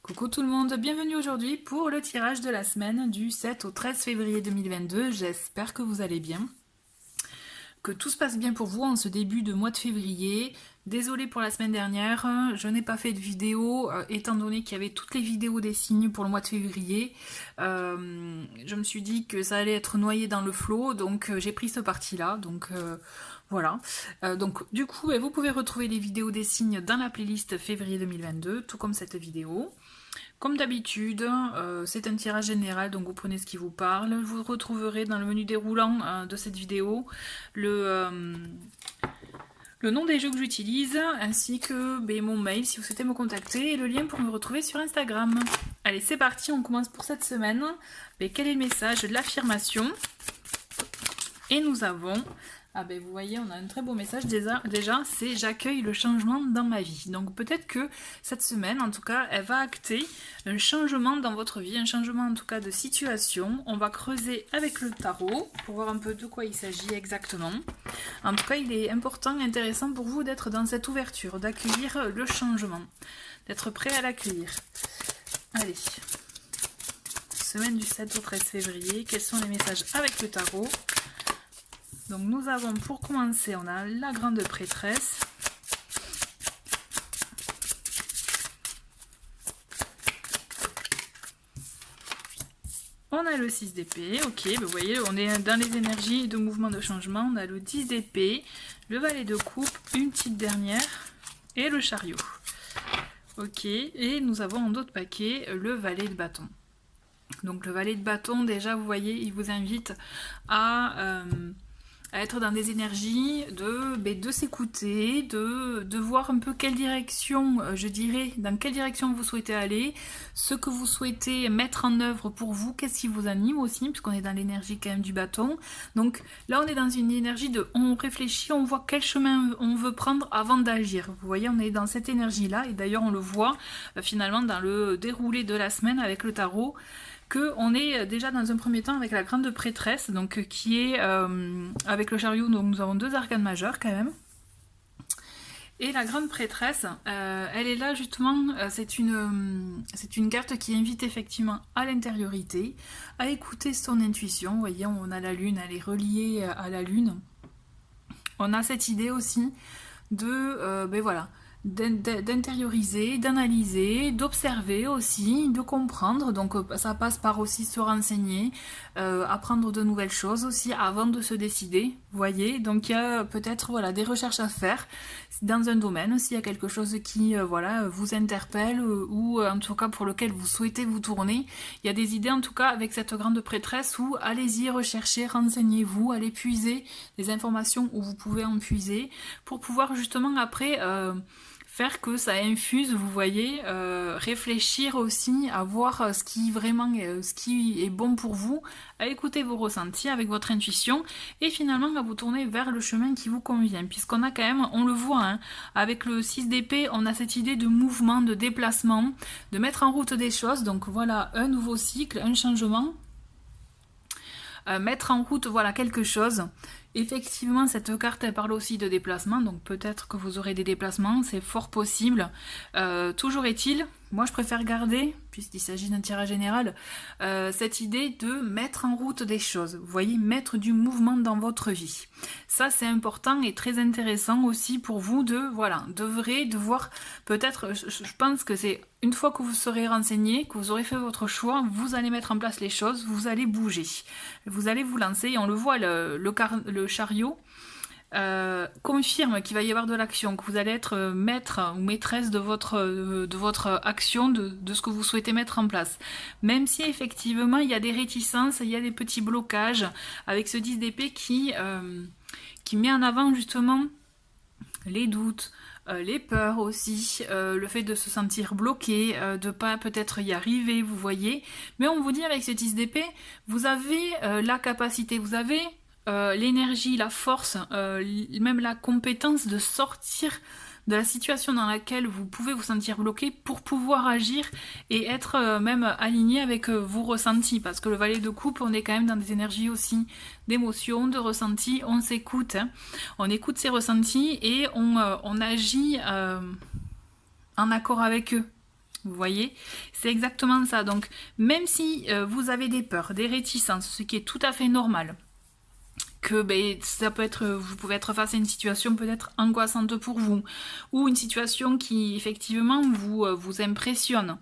Coucou tout le monde, bienvenue aujourd'hui pour le tirage de la semaine du 7 au 13 février 2022. J'espère que vous allez bien, que tout se passe bien pour vous en ce début de mois de février. Désolée pour la semaine dernière, je n'ai pas fait de vidéo étant donné qu'il y avait toutes les vidéos des signes pour le mois de février. Je me suis dit que ça allait être noyé dans le flot, donc j'ai pris ce parti-là. Donc voilà. Donc du coup, vous pouvez retrouver les vidéos des signes dans la playlist février 2022, tout comme cette vidéo. Comme d'habitude, c'est un tirage général, donc vous prenez ce qui vous parle. Vous retrouverez dans le menu déroulant de cette vidéo le nom des jeux que j'utilise, ainsi que mon mail si vous souhaitez me contacter, et le lien pour me retrouver sur Instagram. Allez, c'est parti, on commence pour cette semaine. Quel est le message de l'affirmation? Et nous avons... vous voyez, on a un très beau message déjà, c'est « J'accueille le changement dans ma vie ». Donc peut-être que cette semaine, en tout cas, elle va acter un changement dans votre vie, un changement en tout cas de situation. On va creuser avec le tarot pour voir un peu de quoi il s'agit exactement. En tout cas, il est important et intéressant pour vous d'être dans cette ouverture, d'accueillir le changement, d'être prêt à l'accueillir. Allez, semaine du 7 au 13 février, quels sont les messages avec le tarot ? Donc nous avons, pour commencer, on a la grande prêtresse. On a le 6 d'épée, ok, vous voyez, on est dans les énergies de mouvement de changement. On a le 10 d'épée, le valet de coupe, une petite dernière et le chariot. Ok, et nous avons en d'autres paquets le valet de bâton. Donc le valet de bâton, déjà, vous voyez, il vous invite à être dans des énergies de s'écouter, de voir un peu quelle direction, je dirais, dans quelle direction vous souhaitez aller, ce que vous souhaitez mettre en œuvre pour vous, qu'est-ce qui vous anime aussi, puisqu'on est dans l'énergie quand même du bâton. Donc là, on est dans une énergie on réfléchit, on voit quel chemin on veut prendre avant d'agir. Vous voyez, on est dans cette énergie-là, et d'ailleurs, on le voit finalement dans le déroulé de la semaine avec le tarot, qu'on est déjà dans un premier temps avec la grande prêtresse, donc qui est avec le chariot, donc nous avons deux arcanes majeures quand même. Et la grande prêtresse, elle est là justement, c'est une carte qui invite effectivement à l'intériorité, à écouter son intuition. Vous voyez, on a la lune, elle est reliée à la lune. On a cette idée aussi de, voilà, d'intérioriser, d'analyser, d'observer aussi, de comprendre. Donc ça passe par aussi se renseigner, apprendre de nouvelles choses aussi avant de se décider, vous voyez. Donc il y a peut-être voilà, des recherches à faire dans un domaine, s'il y a quelque chose qui voilà, vous interpelle ou en tout cas pour lequel vous souhaitez vous tourner. Il y a des idées en tout cas avec cette grande prêtresse où allez-y rechercher, renseignez-vous, allez puiser des informations où vous pouvez en puiser pour pouvoir justement après faire que ça infuse, vous voyez, réfléchir aussi, à voir ce qui vraiment ce qui est bon pour vous, à écouter vos ressentis avec votre intuition et finalement à vous tourner vers le chemin qui vous convient, puisqu'on a quand même, on le voit, hein, avec le 6 d'épée, on a cette idée de mouvement, de déplacement, de mettre en route des choses. Donc voilà, un nouveau cycle, un changement, mettre en route voilà quelque chose. Effectivement, cette carte, elle parle aussi de déplacement, donc peut-être que vous aurez des déplacements, c'est fort possible. Toujours est-il, moi je préfère garder, puisqu'il s'agit d'un tirage général, cette idée de mettre en route des choses. Vous voyez, mettre du mouvement dans votre vie. Ça, c'est important et très intéressant aussi pour vous de, voilà, d'œuvrer, de voir, peut-être, je pense que c'est une fois que vous serez renseigné, que vous aurez fait votre choix, vous allez mettre en place les choses, vous allez bouger. Vous allez vous lancer, et on le voit, le chariot confirme qu'il va y avoir de l'action, que vous allez être maître ou maîtresse de votre action, de ce que vous souhaitez mettre en place. Même si effectivement il y a des réticences, il y a des petits blocages avec ce 10 d'épée qui met en avant justement les doutes, les peurs aussi, le fait de se sentir bloqué, de pas peut-être y arriver, vous voyez. Mais on vous dit avec ce 10 d'épée, vous avez la capacité, vous avez l'énergie, la force, même la compétence de sortir de la situation dans laquelle vous pouvez vous sentir bloqué pour pouvoir agir et être même aligné avec vos ressentis, parce que le valet de coupe, on est quand même dans des énergies aussi d'émotions, de ressentis, on s'écoute, hein. On écoute ses ressentis et on agit en accord avec eux. Vous voyez, c'est exactement ça. Donc, même si vous avez des peurs, des réticences, ce qui est tout à fait normal, que ça peut être, vous pouvez être face à une situation peut-être angoissante pour vous, ou une situation qui effectivement vous impressionne.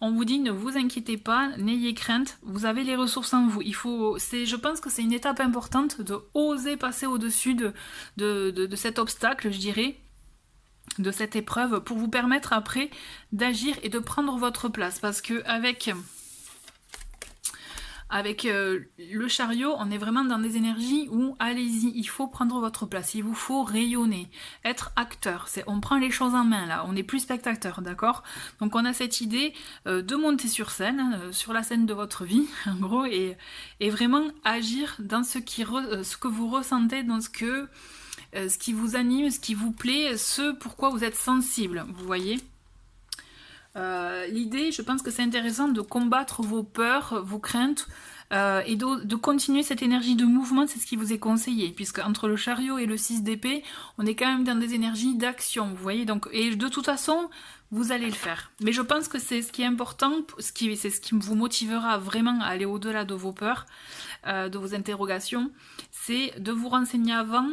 On vous dit ne vous inquiétez pas, n'ayez crainte, vous avez les ressources en vous. Je pense que c'est une étape importante de oser passer au-dessus de cet obstacle, je dirais, de cette épreuve, pour vous permettre après d'agir et de prendre votre place. Parce que avec le chariot, on est vraiment dans des énergies où, allez-y, il faut prendre votre place, il vous faut rayonner, être acteur. On prend les choses en main là, on n'est plus spectateur, d'accord? Donc on a cette idée de monter sur scène, sur la scène de votre vie, en gros, et vraiment agir dans ce que vous ressentez, dans ce qui vous anime, ce qui vous plaît, ce pourquoi vous êtes sensible, vous voyez? L'idée, je pense que c'est intéressant de combattre vos peurs, vos craintes, et de continuer cette énergie de mouvement, c'est ce qui vous est conseillé, puisque entre le chariot et le 6 d'épée, on est quand même dans des énergies d'action, vous voyez, donc, et de toute façon, vous allez le faire. Mais je pense que c'est ce qui est important, c'est ce qui vous motivera vraiment à aller au-delà de vos peurs, de vos interrogations, c'est de vous renseigner avant,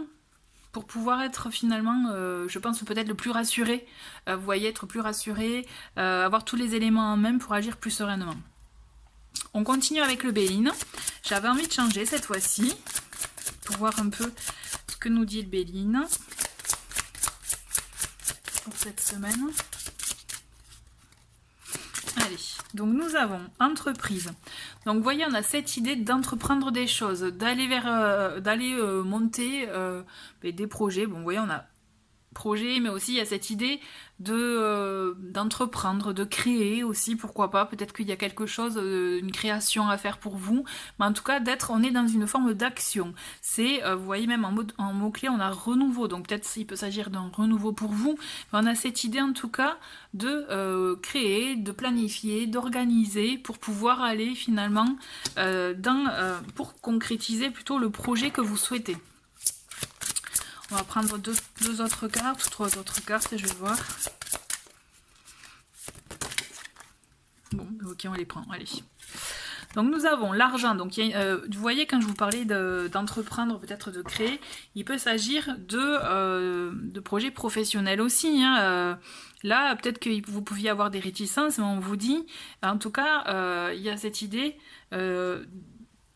pour pouvoir être finalement, je pense peut-être le plus rassuré, vous voyez, être plus rassuré, avoir tous les éléments en main pour agir plus sereinement. On continue avec le Béline. J'avais envie de changer cette fois-ci, pour voir un peu ce que nous dit le Béline pour cette semaine. Allez, donc nous avons entreprise. Donc vous voyez, on a cette idée d'entreprendre des choses, d'aller monter des projets. Bon, vous voyez, on a projet, mais aussi il y a cette idée d'entreprendre, de créer aussi, pourquoi pas, peut-être qu'il y a quelque chose, une création à faire pour vous, mais en tout cas on est dans une forme d'action. C'est, vous voyez, même en mot-clé, on a renouveau, donc peut-être il peut s'agir d'un renouveau pour vous, mais on a cette idée en tout cas de créer, de planifier, d'organiser pour pouvoir aller finalement pour concrétiser plutôt le projet que vous souhaitez. On va prendre deux autres cartes, ou 3 autres cartes, et je vais voir. Bon, ok, on les prend, allez. Donc nous avons l'argent, donc vous voyez quand je vous parlais d'entreprendre, peut-être de créer, il peut s'agir de projets professionnels aussi. Hein. Là, peut-être que vous pouviez avoir des réticences, mais on vous dit, en tout cas, il y a cette idée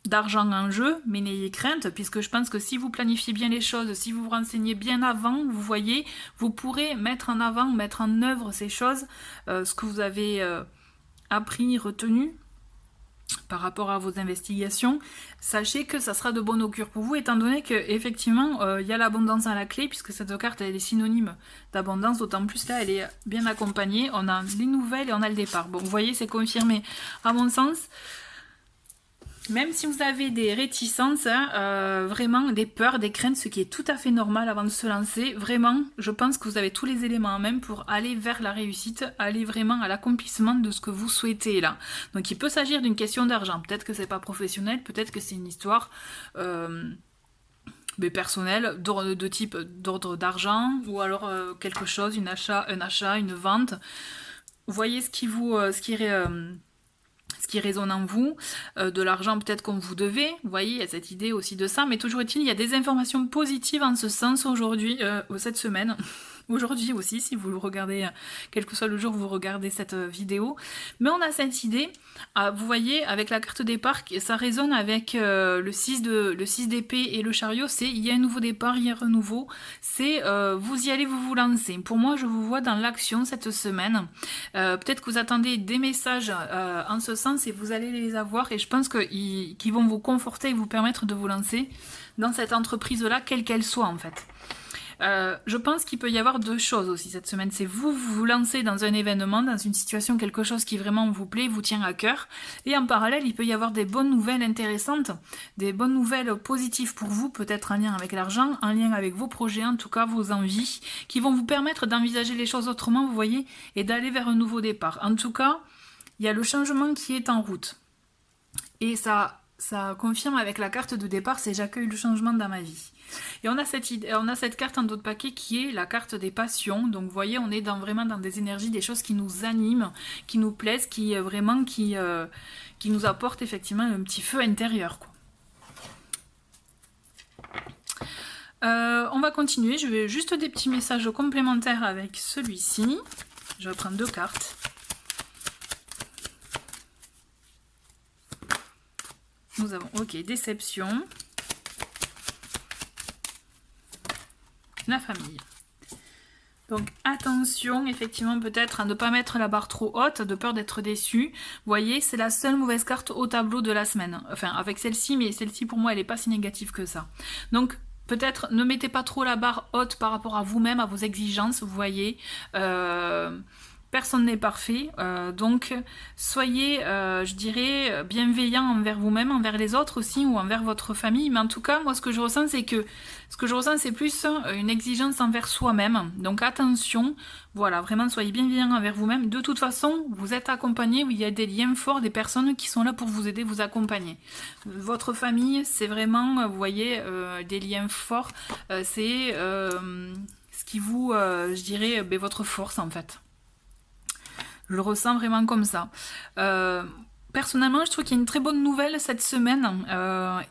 d'argent en jeu, mais n'ayez crainte, puisque je pense que si vous planifiez bien les choses, si vous vous renseignez bien avant, vous voyez, vous pourrez mettre en avant, mettre en œuvre ces choses, ce que vous avez appris, retenu, par rapport à vos investigations. Sachez que ça sera de bon augure pour vous, étant donné que effectivement il y a l'abondance à la clé, puisque cette carte elle est synonyme d'abondance, d'autant plus là elle est bien accompagnée, on a les nouvelles et on a le départ. Bon, vous voyez, c'est confirmé à mon sens. Même si vous avez des réticences, vraiment des peurs, des craintes, ce qui est tout à fait normal avant de se lancer, vraiment, je pense que vous avez tous les éléments en main pour aller vers la réussite, aller vraiment à l'accomplissement de ce que vous souhaitez là. Donc il peut s'agir d'une question d'argent, peut-être que c'est pas professionnel, peut-être que c'est une histoire personnelle, de type d'ordre d'argent, ou alors quelque chose, un achat, une vente. Vous voyez ce qui résonne en vous, de l'argent peut-être qu'on vous devait, vous voyez, il y a cette idée aussi de ça, mais toujours est-il, il y a des informations positives en ce sens aujourd'hui, cette semaine, aujourd'hui aussi, si vous le regardez, quel que soit le jour où vous regardez cette vidéo, mais on a cette idée, vous voyez, avec la carte départ, ça résonne avec le 6 d'épée et le chariot, c'est il y a un nouveau départ, il y a un renouveau, c'est vous y allez, vous lancez. Pour moi, je vous vois dans l'action cette semaine, peut-être que vous attendez des messages en ce sens et vous allez les avoir, et je pense qu'ils vont vous conforter et vous permettre de vous lancer dans cette entreprise-là, quelle qu'elle soit en fait. Je pense qu'il peut y avoir 2 choses aussi cette semaine, c'est vous lancez dans un événement, dans une situation, quelque chose qui vraiment vous plaît, vous tient à cœur, et en parallèle il peut y avoir des bonnes nouvelles intéressantes, des bonnes nouvelles positives pour vous, peut-être en lien avec l'argent, en lien avec vos projets, en tout cas vos envies, qui vont vous permettre d'envisager les choses autrement, vous voyez, et d'aller vers un nouveau départ. En tout cas, il y a le changement qui est en route, et ça ça confirme avec la carte de départ, c'est j'accueille le changement dans ma vie. Et on a cette carte en dos de paquet qui est la carte des passions. Donc vous voyez, on est vraiment dans des énergies, des choses qui nous animent, qui nous plaisent, qui nous apportent effectivement un petit feu intérieur, quoi. On va continuer, je vais juste des petits messages complémentaires avec celui-ci. Je vais prendre 2 cartes. Nous avons, ok, déception. La famille. Donc attention, effectivement, peut-être à ne pas mettre la barre trop haute, de peur d'être déçu. Vous voyez, c'est la seule mauvaise carte au tableau de la semaine. Enfin, avec celle-ci, mais celle-ci pour moi, elle n'est pas si négative que ça. Donc peut-être ne mettez pas trop la barre haute par rapport à vous-même, à vos exigences, vous voyez. Personne n'est parfait, donc soyez, je dirais, bienveillant envers vous-même, envers les autres aussi, ou envers votre famille. Mais en tout cas, moi, ce que je ressens, c'est plus une exigence envers soi-même. Donc attention, voilà, vraiment, soyez bienveillant envers vous-même. De toute façon, vous êtes accompagné, il y a des liens forts, des personnes qui sont là pour vous aider, vous accompagner. Votre famille, c'est vraiment, vous voyez, des liens forts. C'est ce qui vous, je dirais, votre force, en fait. Je le ressens vraiment comme ça. Personnellement, je trouve qu'il y a une très bonne nouvelle cette semaine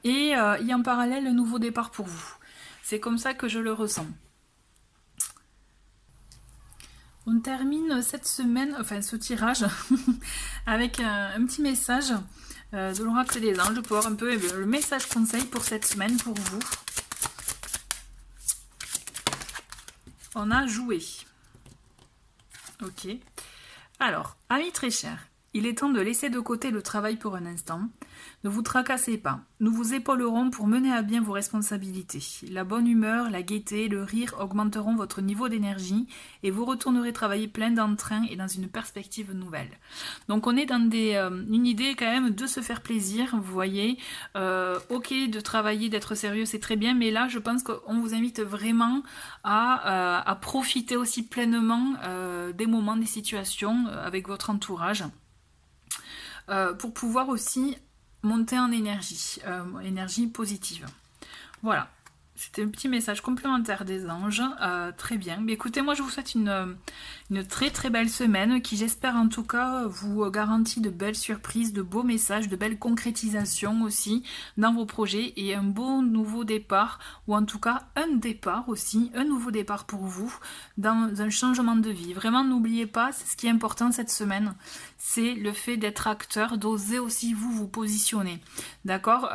et il y a en parallèle un nouveau départ pour vous. C'est comme ça que je le ressens. On termine cette semaine, enfin ce tirage, avec un petit message de l'oracle des anges pour voir un peu le message conseil pour cette semaine pour vous. On a joué. Ok. Alors, amis très chers, il est temps de laisser de côté le travail pour un instant. Ne vous tracassez pas. Nous vous épaulerons pour mener à bien vos responsabilités. La bonne humeur, la gaieté, le rire augmenteront votre niveau d'énergie et vous retournerez travailler plein d'entrain et dans une perspective nouvelle. Donc on est dans une idée quand même de se faire plaisir, vous voyez. Ok, de travailler, d'être sérieux, c'est très bien, mais là je pense qu'on vous invite vraiment à profiter aussi pleinement des moments, des situations avec votre entourage. Pour pouvoir aussi monter en énergie positive. Voilà, c'était un petit message complémentaire des anges, très bien. Mais écoutez, moi je vous souhaite une très très belle semaine qui, j'espère en tout cas, vous garantit de belles surprises, de beaux messages, de belles concrétisations aussi dans vos projets et un beau nouveau départ, ou en tout cas un départ aussi, un nouveau départ pour vous dans un changement de vie. Vraiment, n'oubliez pas, c'est ce qui est important cette semaine, c'est le fait d'être acteur, d'oser aussi vous positionner, d'accord.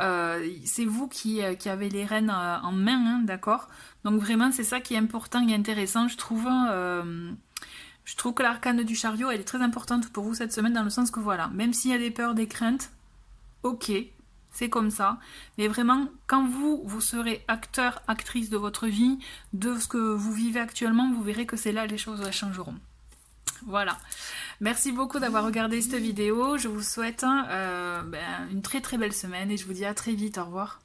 C'est vous qui avez les rênes en main, hein, d'accord. Donc vraiment, c'est ça qui est important et intéressant, je trouve. Je trouve que l'arcane du chariot, elle est très importante pour vous cette semaine, dans le sens que voilà, même s'il y a des peurs, des craintes, ok, c'est comme ça, mais vraiment, quand vous serez acteur, actrice de votre vie, de ce que vous vivez actuellement, vous verrez que c'est là les choses changeront. Voilà, merci beaucoup d'avoir regardé cette vidéo, je vous souhaite une très très belle semaine et je vous dis à très vite, au revoir.